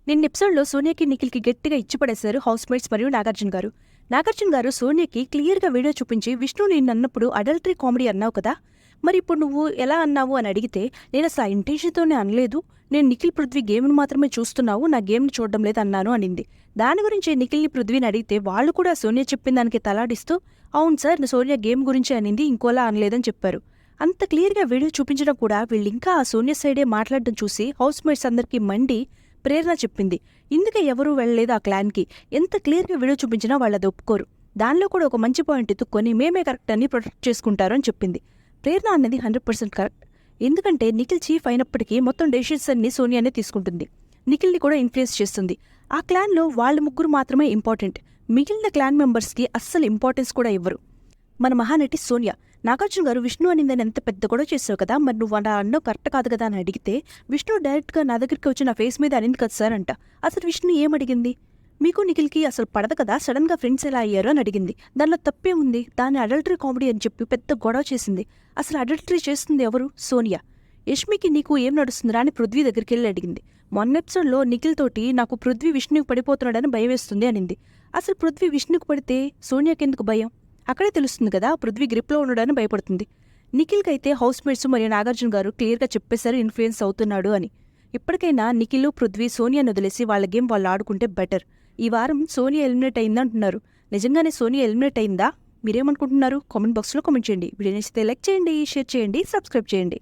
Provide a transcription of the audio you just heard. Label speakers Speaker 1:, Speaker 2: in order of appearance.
Speaker 1: నిన్న ఎపిసోడ్లో సోనియాకి నిఖిల్కి గట్టిగా ఇచ్చిపడేశారు హౌస్మేట్స్ మరియు నాగార్జున గారు. నాగార్జున గారు సోనియాకి క్లియర్గా వీడియో చూపించి, విష్ణు నేను అన్నప్పుడు అడల్టరీ కామెడీ అన్నావు కదా, మరి ఇప్పుడు నువ్వు ఎలా అన్నావు అని అడిగితే, నేను అసలు ఆ ఇంటెన్షన్తోనే అనలేదు, నేను నిఖిల్ పృథ్వీ గేమ్ను మాత్రమే చూస్తున్నావు, నా గేమ్ని చూడడం లేదు అన్నాను అనింది. దాని గురించి నిఖిల్ని పృథ్వీని అడిగితే వాళ్ళు కూడా సోనియా చెప్పిన దానికి తలాడిస్తూ, అవును సార్ సోనియా గేమ్ గురించి అనింది, ఇంకోలా అనలేదని చెప్పారు. అంత క్లియర్గా వీడియో చూపించడం కూడా వీళ్ళింకా ఆ సోనియా సైడే మాట్లాడడం చూసి హౌస్మేట్స్ అందరికీ మండి ప్రేరణ చెప్పింది. ఇందుకే ఎవరూ వెళ్ళలేదు ఆ క్లాన్కి. ఎంత క్లియర్గా వీడియో చూపించినా వాళ్ళది ఒప్పుకోరు. దానిలో కూడా ఒక మంచి పాయింట్ ఎత్తుక్కొని మేమే కరెక్ట్ అని ప్రొటెక్ట్ చేసుకుంటారు అని చెప్పింది. ప్రేరణ అన్నది 100% కరెక్ట్. ఎందుకంటే నిఖిల్ చీఫ్ అయినప్పటికీ మొత్తం డెసిషన్స్ అన్ని సోనియానే తీసుకుంటుంది. నిఖిల్ని కూడా ఇన్ఫ్లుయెన్స్ చేస్తుంది. ఆ క్లాన్లో వాళ్ళ ముగ్గురు మాత్రమే ఇంపార్టెంట్. మిగిలిన క్లాన్ మెంబర్స్కి అస్సలు ఇంపార్టెన్స్ కూడా ఇవ్వరు. మన మహానటి సోనియా, నాగార్జున గారు విష్ణు అనిందని ఎంత పెద్ద గొడవ చేసావు కదా, మరి నువ్వు అలా అన్నో కరెక్ట్ కాదు కదా అని అడిగితే, విష్ణు డైరెక్ట్గా నా దగ్గరికి వచ్చి నా ఫేస్ మీద అనింది కదా సార్ అంట. అసలు విష్ణు ఏమడిగింది? మీకు నిఖిల్కి అసలు పడదు కదా, సడన్గా ఫ్రెండ్స్ ఎలా అయ్యారు అని అడిగింది. దానిలో తప్పే ఉంది? దాన్ని అడల్టరీ కామెడీ అని చెప్పి పెద్ద గొడవ చేసింది. అసలు అడల్టరీ చేస్తుంది ఎవరు? సోనియా. యష్మికి నీకు ఏం నడుస్తుందిరా అని పృథ్వీ దగ్గరికి వెళ్ళి అడిగింది. మొన్న ఎపిసోడ్లో నిఖిల్ తోటి నాకు పృథ్వీ విష్ణుకి పడిపోతున్నాడని భయం వేస్తుంది అనింది. అసలు పృథ్వీ విష్ణుకు పడితే సోనియాకెందుకు భయం? అక్కడే తెలుస్తుంది కదా పృథ్వీ గ్రిప్లో ఉండడానికి భయపడుతుంది. నిఖిల్కైతే హౌస్మేట్స్ మరియు నాగార్జున గారు క్లియర్గా చెప్పేశారు ఇన్ఫ్లుయెన్స్ అవుతున్నాడు అని. ఇప్పటికైనా నిఖిల్, పృథ్వీ సోనియాను వదిలేసి వాళ్ళ గేమ్ వాళ్ళు ఆడుకుంటే బెటర్. ఈ వారం సోనియా ఎలిమినేట్ అయిందంటున్నారు. నిజంగానే సోనియా ఎలిమినేట్ అయిందా? మీరేమనుకుంటున్నారు? కామెంట్ బాక్స్లో కామెంట్ చేయండి. వీడియో నచ్చితే లైక్ చేయండి, షేర్ చేయండి, సబ్స్క్రైబ్ చేయండి.